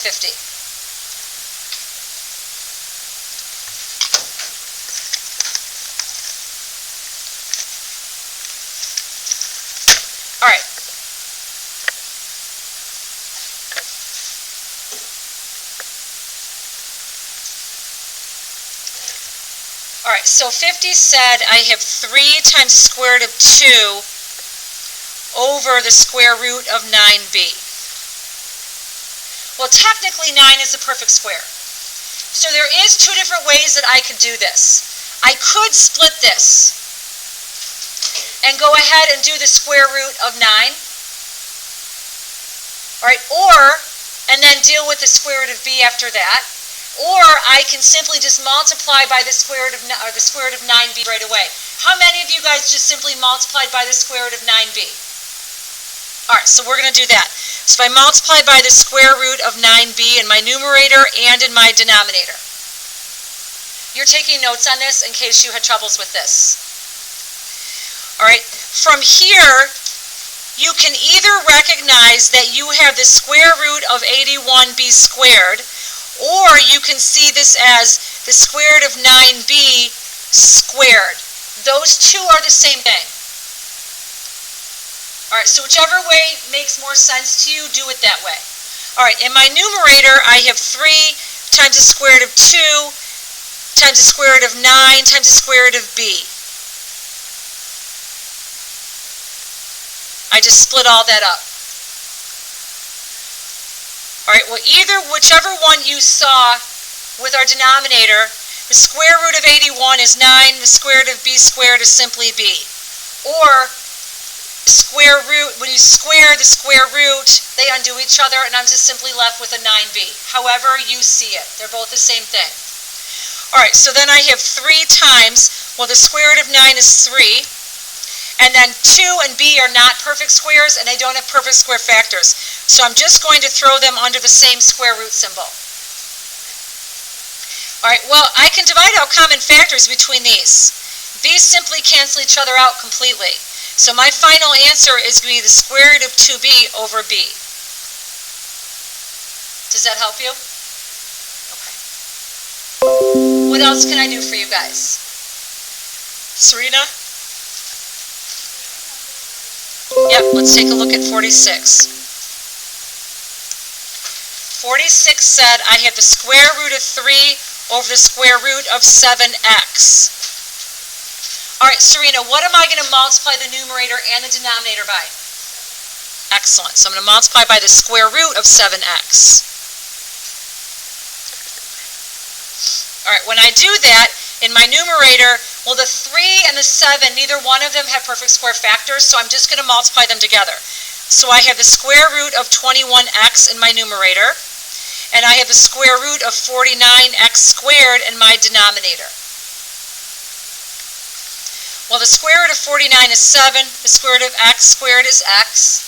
50. All right. All right, so 50 said I have 3 times the square root of 2 over the square root of 9b. Well, technically 9 is a perfect square. So there is 2 different ways that I could do this. I could split this and go ahead and do the square root of 9. All right, and then deal with the square root of b after that. Or I can simply just multiply by the square root of 9b right away. How many of you guys just simply multiplied by the square root of 9b? All right, so we're going to do that. So if I multiply by the square root of 9b in my numerator and in my denominator. You're taking notes on this in case you had troubles with this. All right, from here, you can either recognize that you have the square root of 81b squared, or you can see this as the square root of 9b squared. Those two are the same thing. All right, so whichever way makes more sense to you, do it that way. All right, in my numerator, I have 3 times the square root of 2 times the square root of 9 times the square root of b. I just split all that up. All right, well, whichever one you saw with our denominator, the square root of 81 is 9, the square root of b squared is simply b. Or square root, when you square the square root, they undo each other, and I'm just simply left with a 9b. However you see it, they're both the same thing. All right, so then I have 3 times, well, the square root of 9 is 3, and then 2 and b are not perfect squares, and they don't have perfect square factors. So I'm just going to throw them under the same square root symbol. All right, well, I can divide out common factors between these. These simply cancel each other out completely. So my final answer is going to be the square root of 2b over b. Does that help you? Okay. What else can I do for you guys? Serena? Yep, let's take a look at 46. 46 said I have the square root of 3 over the square root of 7x. All right, Serena, what am I going to multiply the numerator and the denominator by? Excellent. So I'm going to multiply by the square root of 7x. All right, when I do that, in my numerator, well, the 3 and the 7, neither one of them have perfect square factors, so I'm just going to multiply them together. So I have the square root of 21x in my numerator, and I have the square root of 49x squared in my denominator. Well, the square root of 49 is 7, the square root of x squared is x,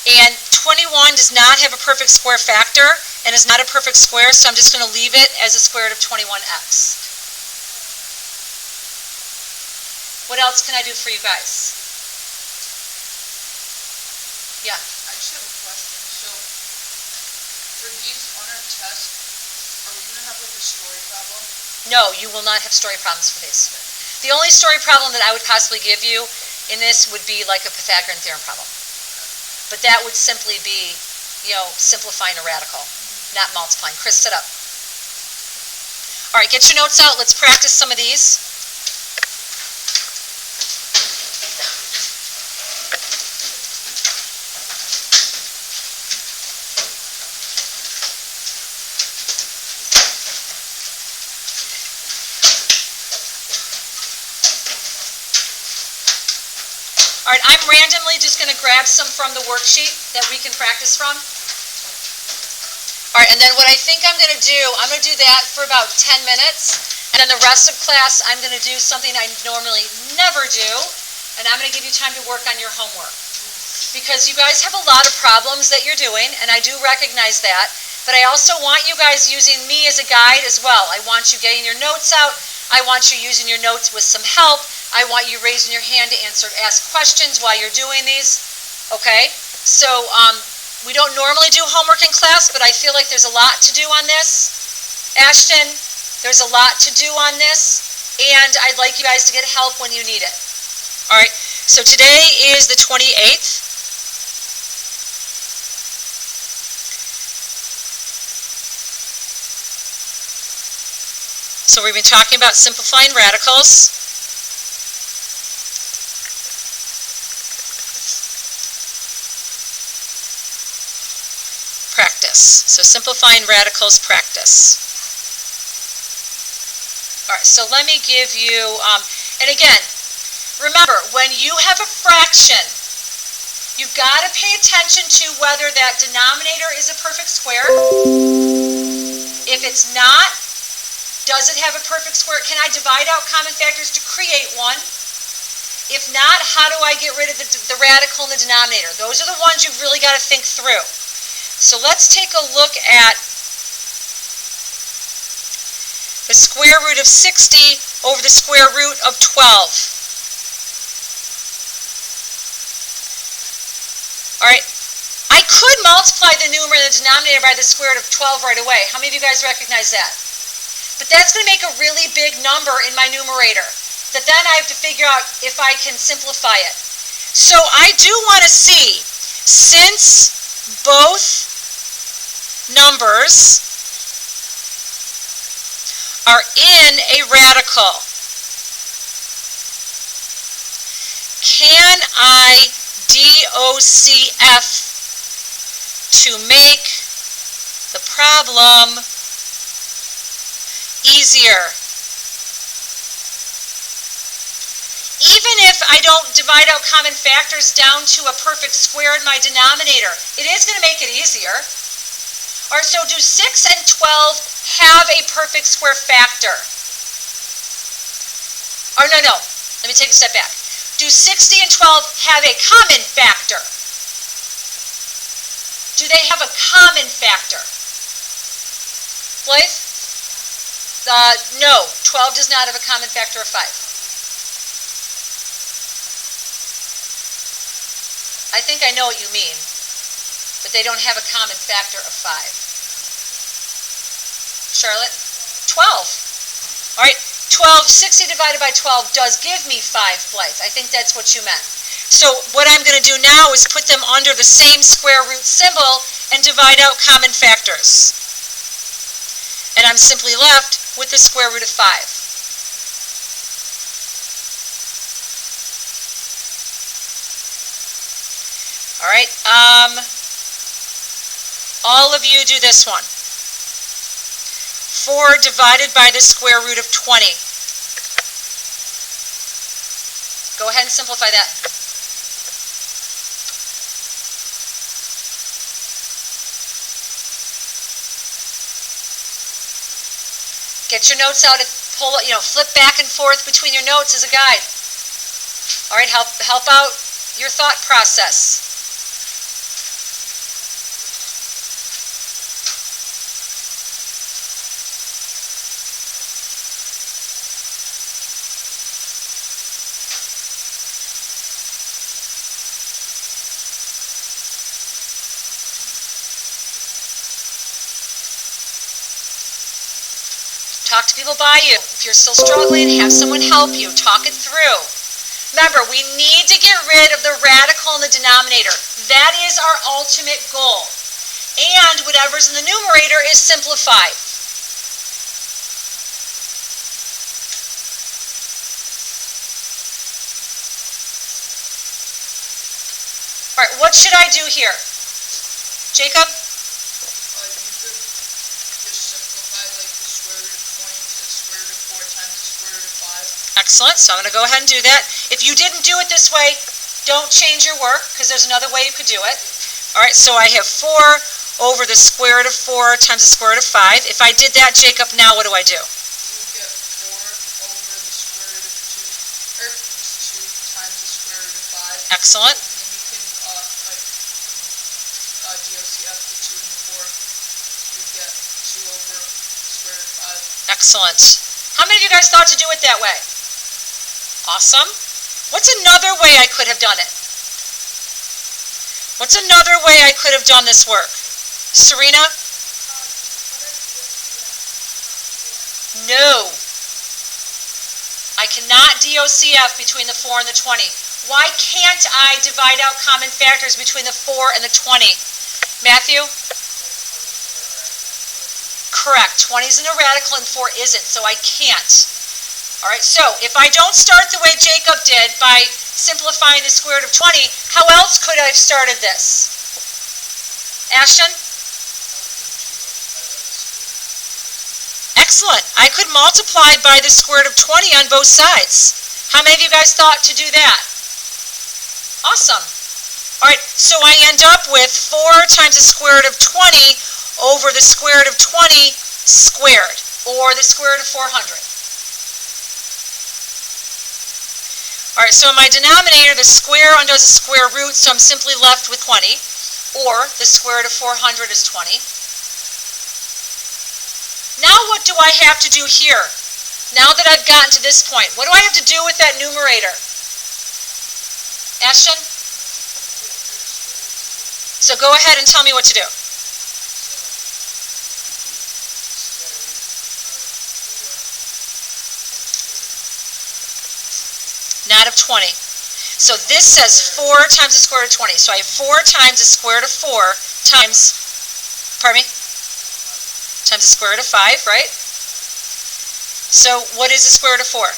and 21 does not have a perfect square factor, and is not a perfect square, so I'm just going to leave it as the square root of 21x. What else can I do for you guys? Yeah? I just have a question. So, for these on our test, are we going to have like a story problem? No, you will not have story problems for these. The only story problem that I would possibly give you in this would be like a Pythagorean theorem problem. But that would simply be, simplifying a radical, not multiplying. Chris, sit up. All right, get your notes out. Let's practice some of these. All right, I'm randomly just going to grab some from the worksheet that we can practice from. All right, and then what I think I'm going to do, I'm going to do that for about 10 minutes, and then the rest of class I'm going to do something I normally never do, and I'm going to give you time to work on your homework. Because you guys have a lot of problems that you're doing, and I do recognize that, but I also want you guys using me as a guide as well. I want you getting your notes out. I want you using your notes with some help. I want you raising your hand to ask questions while you're doing these. Okay? So We don't normally do homework in class, but I feel like there's a lot to do on this. Ashton, there's a lot to do on this, and I'd like you guys to get help when you need it. All right, so today is the 28th. So we've been talking about simplifying radicals. Practice. So simplifying radicals practice. All right, so let me give you, and again, remember, when you have a fraction, you've got to pay attention to whether that denominator is a perfect square. If it's not, does it have a perfect square? Can I divide out common factors to create one? If not, how do I get rid of the radical in the denominator? Those are the ones you've really got to think through. So let's take a look at the square root of 60 over the square root of 12. All right, I could multiply the numerator and the denominator by the square root of 12 right away. How many of you guys recognize that? But that's going to make a really big number in my numerator that then I have to figure out if I can simplify it. So I do want to see, since both numbers are in a radical, can I DOCF to make the problem easier? Even if I don't divide out common factors down to a perfect square in my denominator, it is going to make it easier. All right, so do 6 and 12 have a perfect square factor? Or no, let me take a step back. Do 60 and 12 have a common factor? Do they have a common factor? Blythe? No, 12 does not have a common factor of 5. I think I know what you mean, but they don't have a common factor of 5. Charlotte? 12. All right, 60 divided by 12 does give me 5, Blythe. I think that's what you meant. So what I'm going to do now is put them under the same square root symbol and divide out common factors. And I'm simply left with the square root of 5. All right, all of you do this one. 4 divided by the square root of 20. Go ahead and simplify that. Get your notes out and flip back and forth between your notes as a guide. All right, help out your thought process. Talk to people by you. If you're still struggling, have someone help you. Talk it through. Remember, we need to get rid of the radical in the denominator. That is our ultimate goal. And whatever's in the numerator is simplified. All right, what should I do here? Jacob? Excellent, so I'm going to go ahead and do that. If you didn't do it this way, don't change your work, because there's another way you could do it. All right, so I have 4 over the square root of 4 times the square root of 5. If I did that, Jacob, now what do I do? You get 4 over the square root of 2, or just 2 times the square root of 5. Excellent. And then you can, DOCF the 2 and the 4. You get 2 over the square root of 5. Excellent. How many of you guys thought to do it that way? Awesome. What's another way I could have done it? What's another way I could have done this work? Serena? No. I cannot DOCF between the 4 and the 20. Why can't I divide out common factors between the 4 and the 20? Matthew? Correct. 20 is in a radical and 4 isn't, so I can't. All right, so if I don't start the way Jacob did by simplifying the square root of 20, how else could I have started this? Ashton? Excellent. I could multiply by the square root of 20 on both sides. How many of you guys thought to do that? Awesome. All right, so I end up with 4 times the square root of 20 over the square root of 20 squared, or the square root of 400. All right, so in my denominator, the square undoes the square root, so I'm simply left with 20, or the square root of 400 is 20. Now what do I have to do here? Now that I've gotten to this point, what do I have to do with that numerator? Ashton? So go ahead and tell me what to do. Not of 20. So this says 4 times the square root of 20. So I have 4 times the square root of 4 times, pardon me? Times the square root of 5, right? So what is the square root of 4?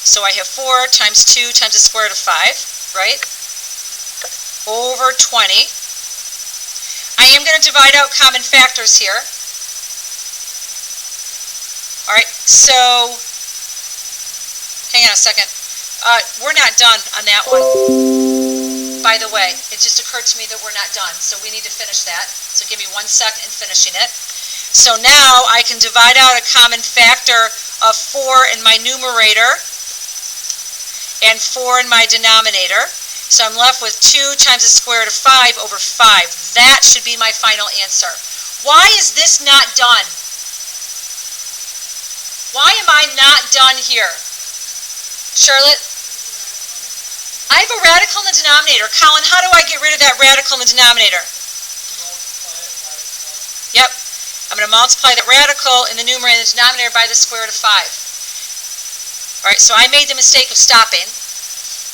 So I have 4 times 2 times the square root of 5, right? Over 20. I am going to divide out common factors here. All right, so hang on a second. We're not done on that one. By the way, it just occurred to me that we're not done, so we need to finish that. So give me 1 second in finishing it. So now I can divide out a common factor of 4 in my numerator and 4 in my denominator. So I'm left with 2 times the square root of 5 over 5. That should be my final answer. Why is this not done? Why am I not done here? Charlotte? I have a radical in the denominator. Colin, how do I get rid of that radical in the denominator? Yep. I'm going to multiply that radical in the numerator and the denominator by the square root of 5. All right, so I made the mistake of stopping.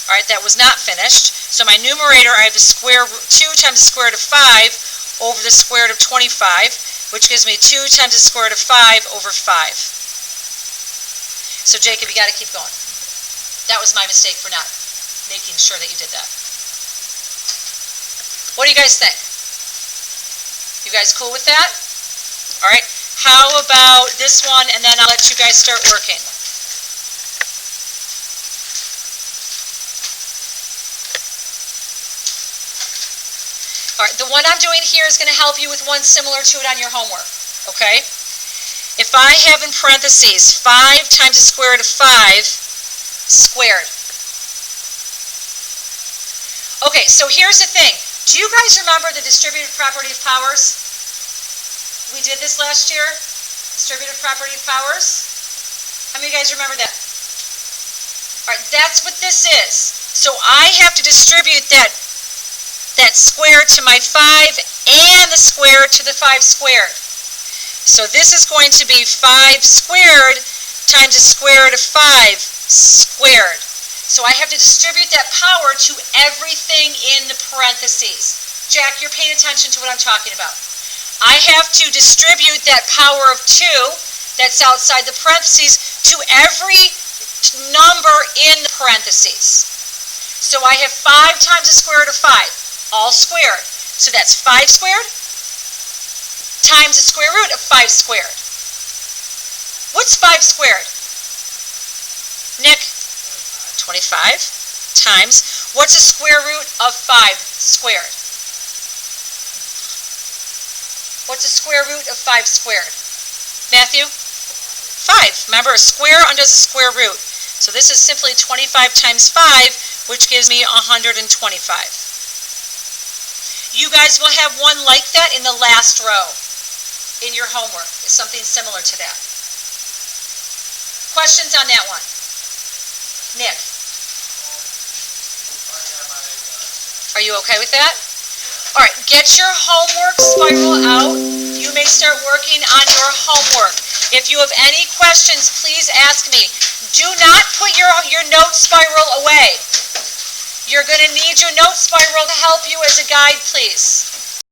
All right, that was not finished. So my numerator, I have the square root, 2 times the square root of 5 over the square root of 25, which gives me 2 times the square root of 5 over 5. So Jacob, you got to keep going. That was my mistake for not making sure that you did that. What do you guys think? You guys cool with that? All right. How about this one, and then I'll let you guys start working. All right. The one I'm doing here is going to help you with one similar to it on your homework. Okay? If I have in parentheses 5 times the square root of 5 squared. Okay, so here's the thing. Do you guys remember the distributive property of powers? We did this last year. Distributive property of powers. How many of you guys remember that? All right, that's what this is. So I have to distribute that square to my 5 and the square to the 5 squared. So this is going to be 5 squared times the square root of 5 squared. So I have to distribute that power to everything in the parentheses. Jack, you're paying attention to what I'm talking about. I have to distribute that power of 2 that's outside the parentheses to every number in the parentheses. So I have 5 times the square root of 5, all squared. So that's 5 squared times the square root of 5 squared. What's 5 squared? Nick? 25 times, what's the square root of 5 squared? What's the square root of 5 squared? Matthew? 5. Remember, a square undoes a square root. So this is simply 25 times 5, which gives me 125. You guys will have one like that in the last row in your homework. It's something similar to that. Questions on that one? Nick? Are you okay with that? All right, get your homework spiral out. You may start working on your homework. If you have any questions, please ask me. Do not put your note spiral away. You're going to need your note spiral to help you as a guide, please.